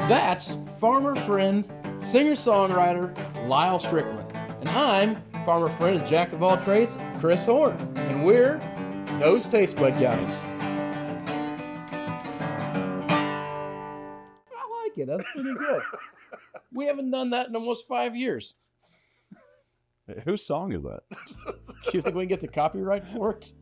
That's farmer friend, singer-songwriter Lyal Strickland. And I'm farmer friend and jack of all trades, Chris Horn. And we're those Tastebudguys. I like it. That's pretty good. We haven't done that in almost 5 years. Whose song is that? Do you think we can get the copyright for it?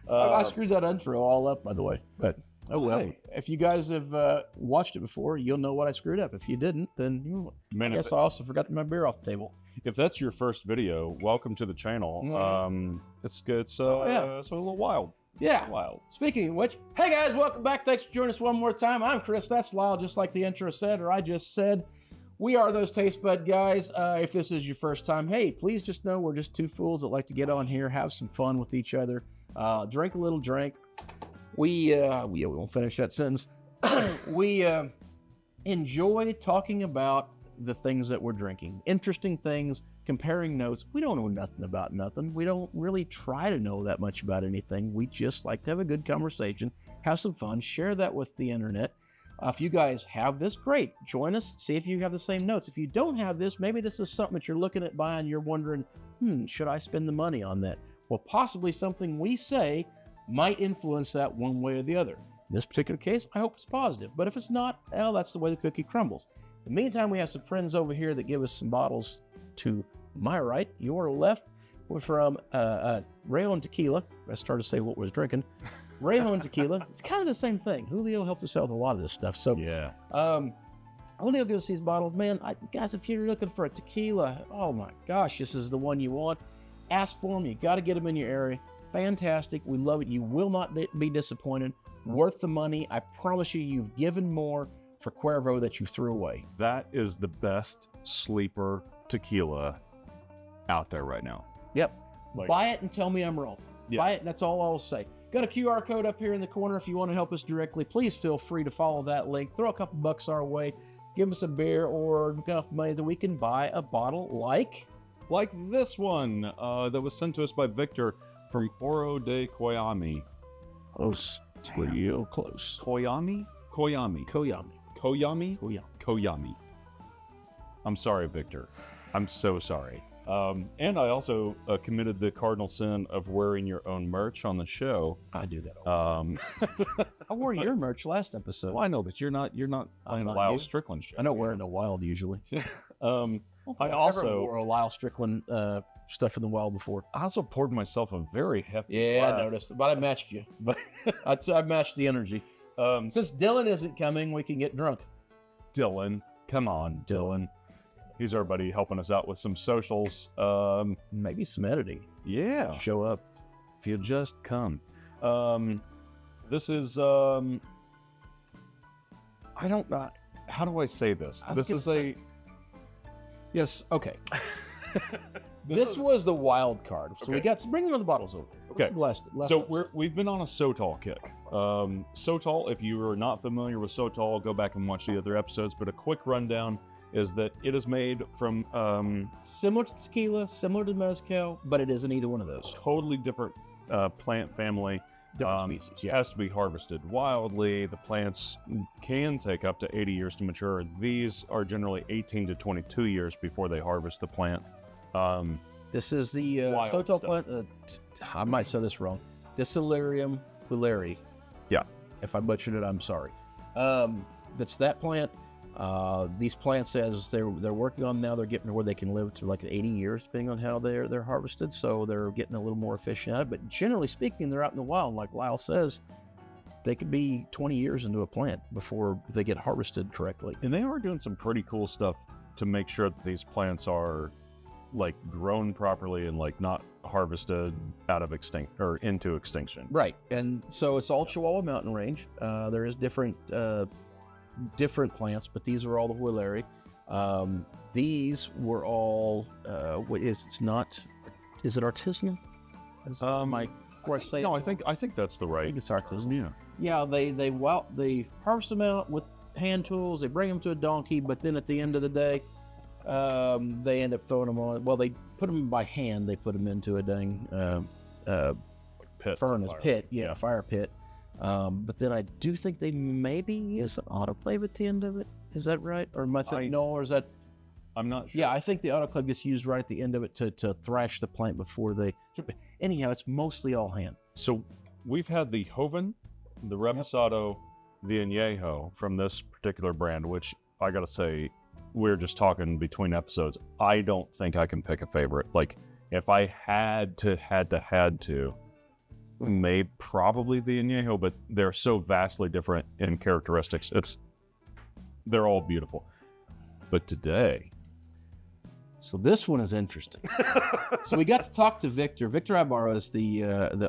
I screwed that intro all up, by the way. But oh well. Hey. If you guys have watched it before, you'll know what I screwed up. If you didn't, then I guess I also forgot my beer off the table. If that's your first video, welcome to the channel. It's good. It's a little wild. Yeah. Wild. Speaking of which, hey guys, welcome back. Thanks for joining us one more time. I'm Chris. That's Lyle, just like the intro said, or I just said. We are those Tastebudguys. If this is your first time, hey, please just know we're just two fools that like to get on here, have some fun with each other, drink a little drink. We won't finish that sentence. We enjoy talking about the things that we're drinking, interesting things, comparing notes. We don't know nothing about nothing. We don't really try to know that much about anything. We just like to have a good conversation, have some fun, share that with the internet. If you guys have this, great. Join us. See if you have the same notes. If you don't have this, maybe this is something that you're looking at buying. You're wondering, should I spend the money on that? Well, possibly something we say might influence that one way or the other. In this particular case, I hope it's positive. But if it's not, well, that's the way the cookie crumbles. In the meantime, we have some friends over here that give us some bottles to my right, your left. We're from Rayo and Tequila. I started to say what we're drinking. Rayo and Tequila. It's kind of the same thing. Julio helped us out with a lot of this stuff. So yeah. Julio gives us these bottles. Man, guys, if you're looking for a tequila, oh my gosh, this is the one you want. Ask for them. You got to get them in your area. Fantastic. We love it. You will not be disappointed. Worth the money. I promise you, you've given more for Cuervo that you threw away. That is the best sleeper tequila out there right now. Yep. Buy it and tell me I'm wrong. Yeah. Buy it. That's all I'll say. Got a QR code up here in the corner. If you want to help us directly, please feel free to follow that link. Throw a couple bucks our way. Give us a beer or enough money that we can buy a bottle like this one that was sent to us by Victor from Oro de Coyame. Close. Real close. Coyame? I'm sorry, Victor. I'm so sorry. And I also committed the cardinal sin of wearing your own merch on the show. I do that all the time. I wore your merch last episode. Well, I know, but you're not playing a Lyal Strickland show. I don't wear it in the wild usually. I also wore a Lyal Strickland stuff in the wild before. I also poured myself a very hefty glass. I noticed, but I matched you. But I matched the energy. Since Dylan isn't coming, we can get drunk. Dylan, come on, Dylan. He's our buddy helping us out with some socials. Maybe some editing. Yeah. Show up. If you just come. This is, I don't know. How do I say this? Yes, okay. This was the wild card. So we got, bring the bottles over. Okay. Last we've been on a Sotol kick. Sotol, if you are not familiar with Sotol, go back and watch the other episodes, but a quick rundown is that it is made from similar to tequila, similar to mezcal, but it isn't either one of those. Totally different plant family. Different species. Yeah. Has to be harvested wildly. The plants can take up to 80 years to mature. These are generally 18 to 22 years before they harvest the plant. This is the Sotol plant. I might say this wrong. Distillerium Whisky. Yeah. If I butchered it, I'm sorry. That's that plant. These plants, as they're working on now, they're getting to where they can live to like 80 years, depending on how they're harvested. So they're getting a little more efficient at it. But generally speaking, they're out in the wild. Like Lyle says, they could be 20 years into a plant before they get harvested correctly. And they are doing some pretty cool stuff to make sure that these plants are like grown properly and like not harvested out of into extinction. Right. And so it's all Chihuahua mountain range. There is different plants, but these are all the Whisky. These were all is it artisanal? I think that's the right. I think it's artisanal. Yeah. Yeah, they harvest them out with hand tools. They bring them to a donkey, but then at the end of the day, they end up throwing them on. Well, they put them by hand. They put them into a dang pit, furnace pit. Yeah, fire pit. But then I do think they maybe use an autoclave at the end of it. Is that right? Or am I thinking, no, or is that? I'm not sure. Yeah, I think the autoclave gets used right at the end of it to thrash the plant before they. Anyhow, it's mostly all hand. So we've had the Joven, the Reposado, the Añejo from this particular brand, which I gotta say, we're just talking between episodes. I don't think I can pick a favorite. Like, if I had to, probably the Añejo, but they're so vastly different in characteristics. They're all beautiful. But today, so this one is interesting. So we got to talk to Victor. Victor Ibarra is the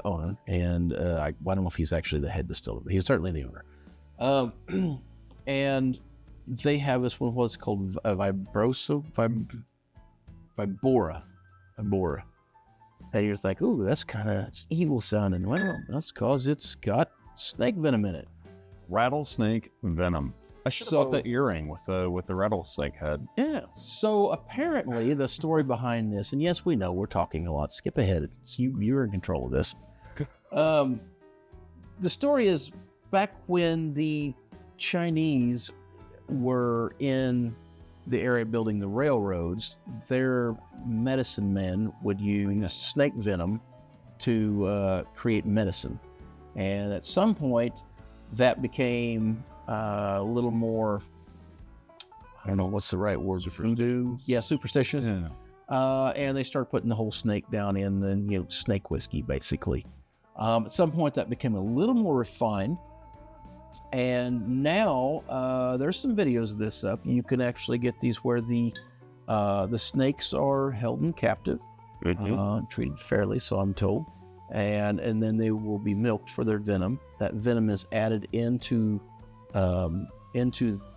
owner, and I don't know if he's actually the head distiller, but he's certainly the owner. And they have this one, what's called Vibora. And you're like, ooh, that's kind of evil sounding. Well, that's because it's got snake venom in it. Rattlesnake venom. I should have bought the earring with the rattlesnake head. Yeah. So apparently the story behind this, and yes, we know we're talking a lot. Skip ahead. You're in control of this. The story is back when the Chinese were in the area building the railroads, their medicine men would use snake venom to create medicine. And at some point, that became a little more, I don't know what's the right word, voodoo? Yeah, superstitious. Yeah. And they started putting the whole snake down in the snake whiskey, basically. At some point, that became a little more refined. And now there's some videos of this up. You can actually get these where the snakes are held in captive, treated fairly, so I'm told. And then they will be milked for their venom. That venom is added into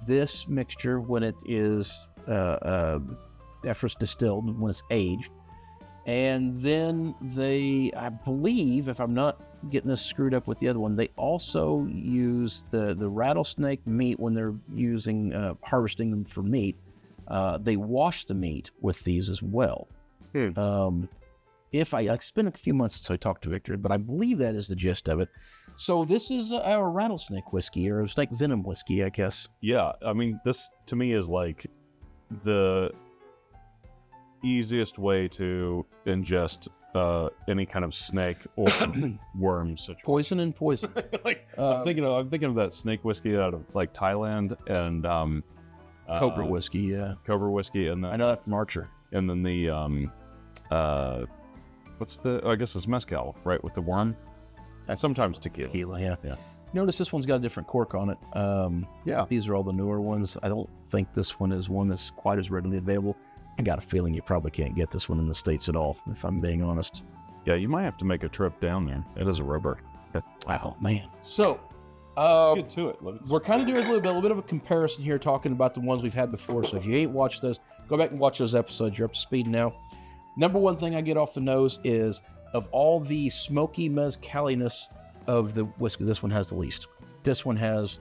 this mixture when it is after it's distilled, when it's aged. And then they, I believe, if I'm not getting this screwed up with the other one, they also use the rattlesnake meat when they're using harvesting them for meat. They wash the meat with these as well. It's been a few months since I talked to Victor, but I believe that is the gist of it. So this is our rattlesnake whiskey, or snake venom whiskey, I guess. Yeah, I mean, this to me is like the easiest way to ingest any kind of snake or worm situation. Poison and poison. Like, I'm thinking of that snake whiskey out of like Thailand and Cobra whiskey, yeah. Cobra whiskey, and I know that from Archer. And then the I guess it's mezcal, right, with the worm. And sometimes tequila. Yeah. Notice this one's got a different cork on it. Yeah. These are all the newer ones. I don't think this one is one that's quite as readily available. I got a feeling you probably can't get this one in the States at all, if I'm being honest. Yeah, you might have to make a trip down there. It is a rubber. Oh, man. So, let's get to it. We're kind of doing a little bit of a comparison here, talking about the ones we've had before. So if you ain't watched those, go back and watch those episodes. You're up to speed now. Number one thing I get off the nose is, of all the smoky mezcaliness of the whiskey, this one has the least. This one has...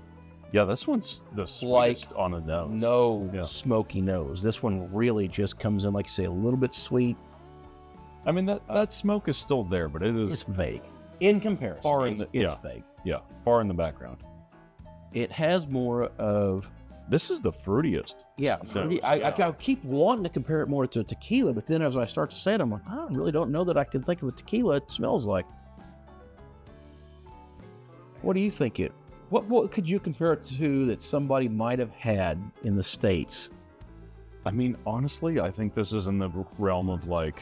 Yeah, this one's the sweetest on the nose. Smoky nose. This one really just comes in, like you say, a little bit sweet. I mean, that smoke is still there, but it's vague. In comparison, it's vague. Yeah, far in the background. It has more of... This is the fruitiest. Yeah, fruity. I keep wanting to compare it more to tequila, but then as I start to say it, I'm like, I really don't know that I can think of a tequila it smells like. What do you think it... What could you compare it to that somebody might have had in the States? I mean, honestly, I think this is in the realm of like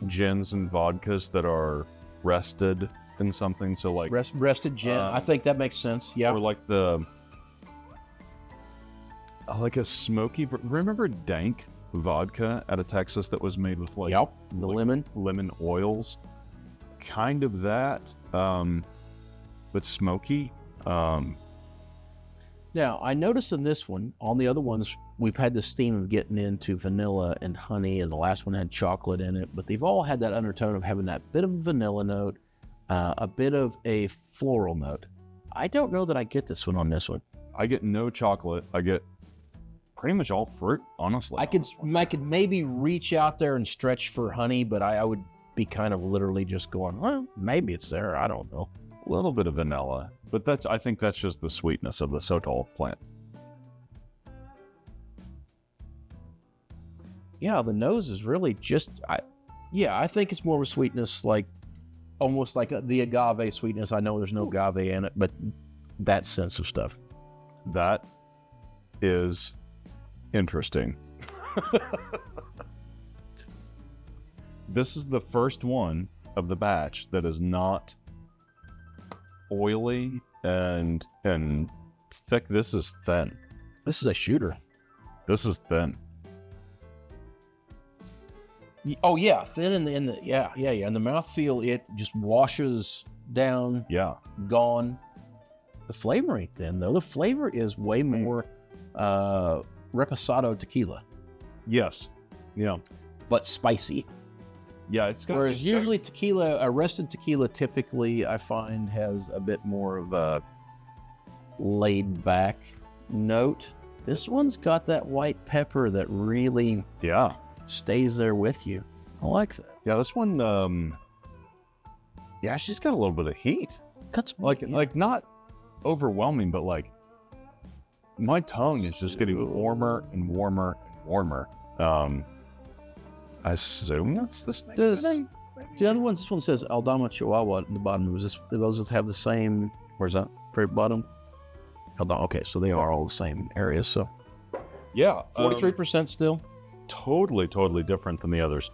gins and vodkas that are rested in something. So like rested gin. I think that makes sense. Yeah. Or like like a smoky. Remember dank vodka out of Texas that was made with like the lemon oils, kind of that. But smoky. Now, I noticed in this one, on the other ones, we've had this theme of getting into vanilla and honey, and the last one had chocolate in it, but they've all had that undertone of having that bit of a vanilla note, a bit of a floral note. I don't know that I get this one on this one. I get no chocolate. I get pretty much all fruit, honestly. I could maybe reach out there and stretch for honey, but I would be kind of literally just going, well, maybe it's there. I don't know. A little bit of vanilla, but I think that's just the sweetness of the Sotol plant. Yeah, the nose is really just, I think it's more of a sweetness, like almost like the agave sweetness. I know there's no agave in it, but that sense of stuff. That is interesting. This is the first one of the batch that is not oily and thick. This is thin. This is a shooter. This is thin. Oh yeah, thin in the yeah. In the mouthfeel, it just washes down. Yeah. Gone. The flavor ain't thin though. The flavor is way more reposado tequila. Yes. Yeah. But spicy. Yeah, it's got. Whereas usually tequila, arrested tequila, typically I find has a bit more of a laid back note. This one's got that white pepper that really stays there with you. I like that. Yeah, this one. Yeah, she's got a little bit of heat. Cuts like not overwhelming, but like my tongue is just getting warmer and warmer and warmer. I assume that's the snake. The other ones, this one says Aldama Chihuahua at the bottom. Those have the same. Where's that? Very bottom. Okay, so they are all the same areas. So yeah, 43% still. Totally different than the others.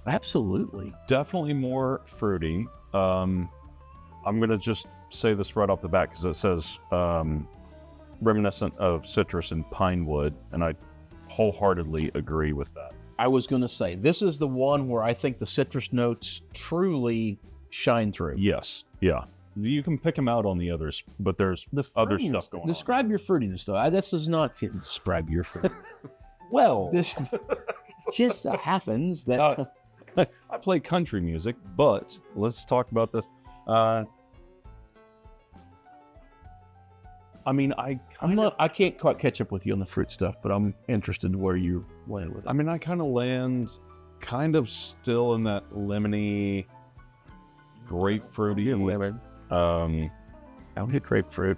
Absolutely. Definitely more fruity. I'm gonna just say this right off the bat because it says reminiscent of citrus and pine wood, and I wholeheartedly agree with that. I was going to say, this is the one where I think the citrus notes truly shine through. Yes. Yeah. You can pick them out on the others, but there's other stuff going on. Describe your fruitiness, though. This is not describe your fruit. Well, this just so happens that I play country music, but let's talk about this. I mean, I can't quite catch up with you on the fruit stuff, but I'm interested in where you land with it. I mean, I kind of land still in that lemony, grapefruity. Lemon. I don't get grapefruit.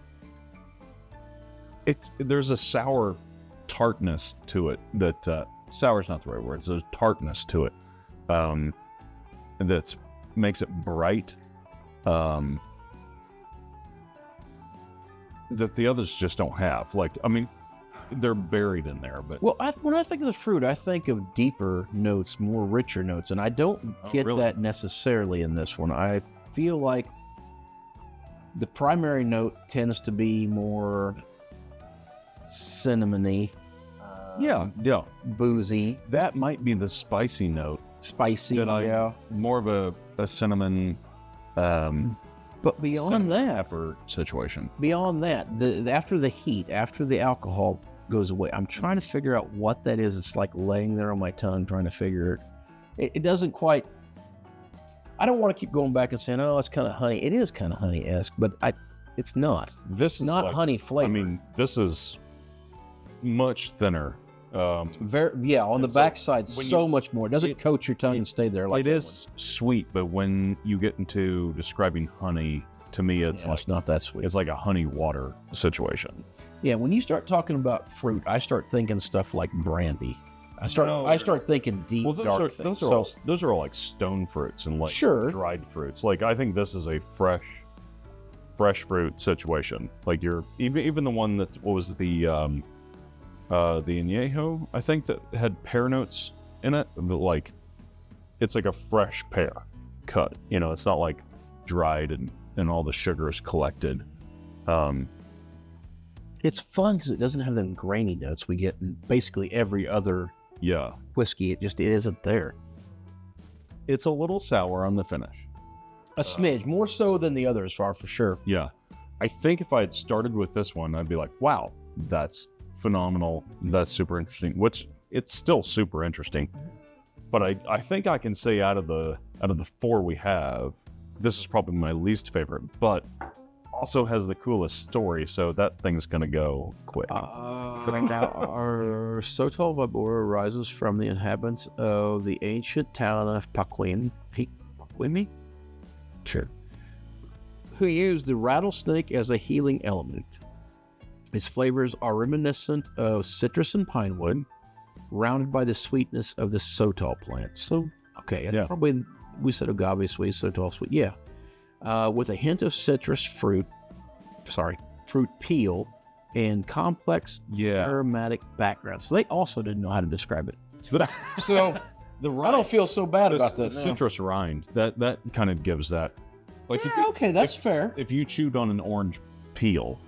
There's a sour tartness to it that sour's not the right word. There's tartness to it that makes it bright. That the others just don't have. Like, I mean, they're buried in there, but... Well, when I think of the fruit, I think of deeper notes, more richer notes, and I don't get that necessarily in this one. I feel like the primary note tends to be more cinnamony. Yeah. Boozy. That might be the spicy note. Spicy, More of a cinnamon... But beyond that, pepper situation. Beyond that, after the heat, after the alcohol goes away, I'm trying to figure out what that is. It's like laying there on my tongue, trying to figure it. It doesn't quite. I don't want to keep going back and saying, "Oh, it's kind of honey." It is kind of honey-esque, but it's not. This is not honey flavor. I mean, this is much thinner. On the backside, so much more. It doesn't coat your tongue and stay there like it is sweet, but when you get into describing honey, to me, it's not that sweet. It's like a honey water situation. Yeah, when you start talking about fruit, I start thinking stuff like brandy. I start thinking deep, dark things. Those are all like stone fruits and like dried fruits. Like, I think this is a fresh fruit situation. Like, you're even the one that was the añejo, I think, that had pear notes in it. But like, it's like a fresh pear cut. You know, it's not like dried and all the sugar is collected. It's fun because it doesn't have them grainy notes we get in basically every other whiskey. It isn't there. It's a little sour on the finish. A smidge, more so than the others are, for sure. Yeah. I think if I had started with this one, I'd be like, wow, that's phenomenal. That's super interesting. Which, it's still super interesting. But I think I can say out of the four we have, this is probably my least favorite, but also has the coolest story, so that thing's gonna go quick. Our Sotol Vibora arises from the inhabitants of the ancient town of Paquimi? Sure. who used the rattlesnake as a healing element. Its flavors are reminiscent of citrus and pine wood, rounded by the sweetness of the Sotol plant. So, okay, that's probably, we said agave sweet, Sotol sweet, yeah. With a hint of citrus fruit peel, and complex aromatic background. So they also didn't know how to describe it. So I don't feel so bad about this. Citrus rind, that kind of gives that. Like, okay, that's fair. If you chewed on an orange peel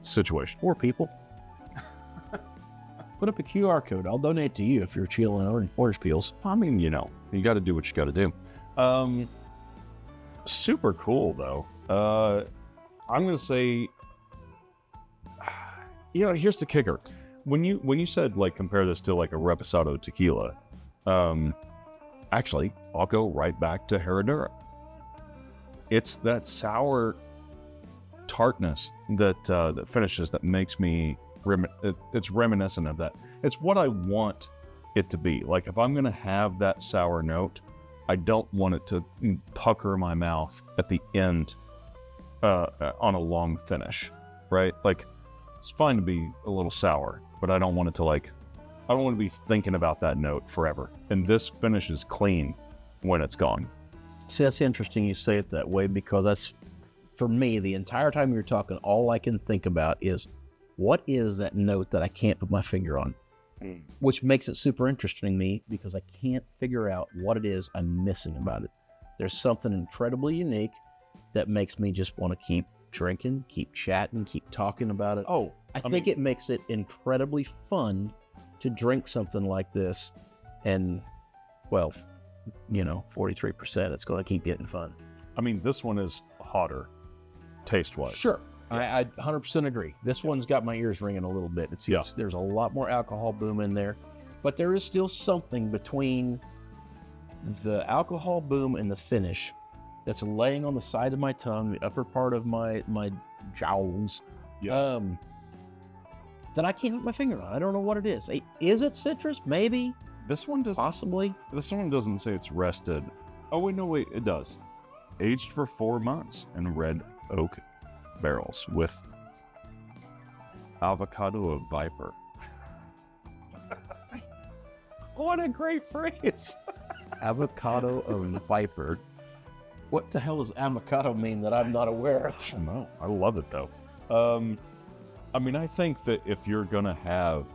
situation. Poor people. Put up a QR code. I'll donate to you if you're chewing orange peels. I mean, you got to do what you got to do. Super cool, though. I'm going to say, here's the kicker. When you said, like, compare this to, like, a Reposado tequila, actually, I'll go right back to Herradura. It's that sour tartness that finishes that makes me, it's reminiscent of that. It's what I want it to be. Like, if I'm going to have that sour note, I don't want it to pucker my mouth at the end on a long finish, right? Like, it's fine to be a little sour, but I don't want it to, like, I don't want to be thinking about that note forever. And this finish is clean when it's gone. See, that's interesting you say it that way, because that's, for me, the entire time you're talking, all I can think about is, what is that note that I can't put my finger on? Which makes it super interesting to me, because I can't figure out what it is I'm missing about it. There's something incredibly unique that makes me just want to keep drinking, keep chatting, keep talking about it. I think it makes it incredibly fun to drink something like this. And, well, 43%, it's going to keep getting fun. I mean, this one is hotter, taste-wise. Sure. I 100% agree. This one's got my ears ringing a little bit. There's a lot more alcohol boom in there, but there is still something between the alcohol boom and the finish that's laying on the side of my tongue, the upper part of my jowls, that I can't put my finger on. I don't know what it is. Is it citrus? Maybe. This one does possibly. This one doesn't say it's rested. Oh wait, no, wait, it does. Aged for 4 months in red oak barrels with avocado of Viper. What a great phrase! Avocado of Viper. What the hell does avocado mean that I'm not aware of? I don't know. I love it though. I mean, I think that if you're gonna have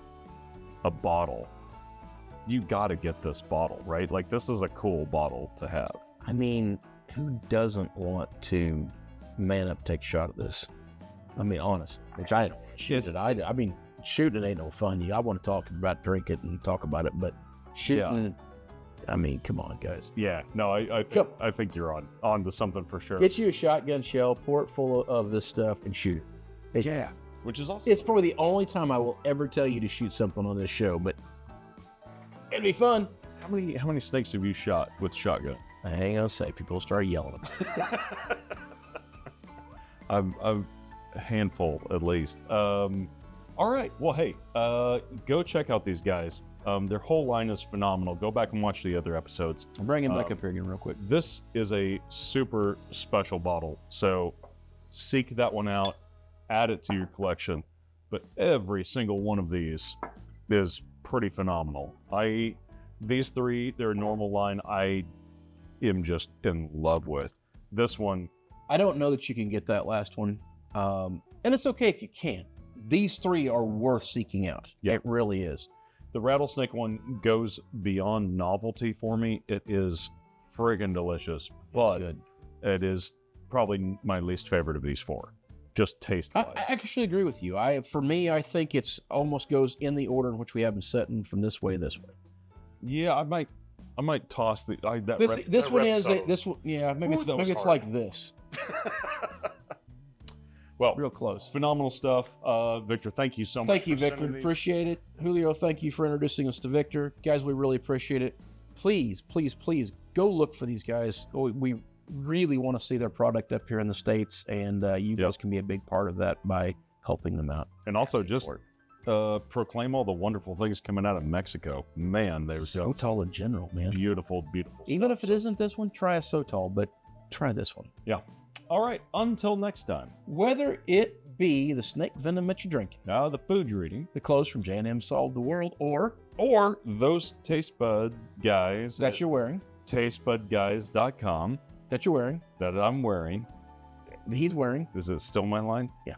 a bottle, you gotta get this bottle, right? Like, this is a cool bottle to have. I mean, who doesn't want to man up, take a shot at this? I mean, honest, which I don't shoot it. I mean, shooting ain't no fun. I want to talk about, drink it and talk about it, but shooting, I mean, come on, guys. Yeah, no, I think you're on to something for sure. Get you a shotgun shell, pour it full of this stuff, and shoot it. Which is awesome. It's probably the only time I will ever tell you to shoot something on this show, but it'd be fun. How many snakes have you shot with shotgun? I ain't gonna say. People start yelling. I'm a handful at least. All right. Well, hey, go check out these guys. Their whole line is phenomenal. Go back and watch the other episodes. I'll bring him back up here again real quick. This is a super special bottle, so seek that one out, add it to your collection. But every single one of these is pretty phenomenal. These three, their normal line, I am just in love with. This one, I don't know that you can get that last one, and it's okay if you can't. These three are worth seeking out. Yeah. It really is. The Rattlesnake one goes beyond novelty for me. It is friggin' delicious, but it is probably my least favorite of these four. Just taste-wise. I actually agree with you. For me, I think it's almost goes in the order in which we have them setting from this way to this way. Yeah, I might toss the this one is this one. Yeah, maybe it's like this. Well, real close. Phenomenal stuff. Victor, thank you so much. Thank you, Victor. Appreciate it. Julio, thank you for introducing us to Victor. Guys, we really appreciate it. Please, please, please go look for these guys. We really want to see their product up here in the States, and you guys can be a big part of that by helping them out. And also just proclaim all the wonderful things coming out of Mexico. Man, they're Sotol in general, man. Beautiful, beautiful Even stuff. if it isn't this one, try a Sotol, but try this one. Yeah. All right. Until next time. Whether it be the snake venom that you're drinking, Now the food you're eating, the clothes from J&M Solved the World, or those taste bud guys that you're wearing, tastebudguys.com that you're wearing, that I'm wearing. he's wearing. Is it still my line? Yeah.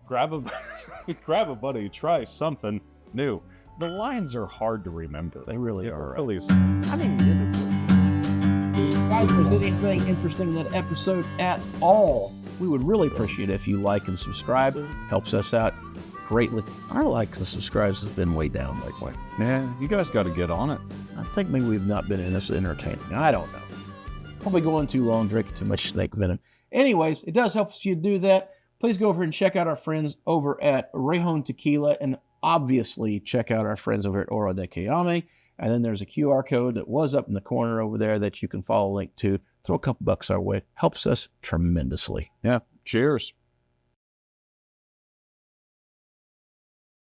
Grab a buddy, try something new. The lines are hard to remember. They really are. At least. I mean, guys, if there's anything interesting in that episode at all, we would really appreciate it if you like and subscribe. Helps us out greatly. Our likes and subscribes has been way down lately. Man, you guys got to get on it. I think maybe we've not been in this entertaining. I don't know. Probably going too long, drinking too much snake venom. Anyways, it does help us you do that. Please go over and check out our friends over at Rejon Tequila, and obviously check out our friends over at Oro de Coyame. And then there's a QR code that was up in the corner over there that you can follow a link to. Throw a couple bucks our way. Helps us tremendously. Yeah. Cheers.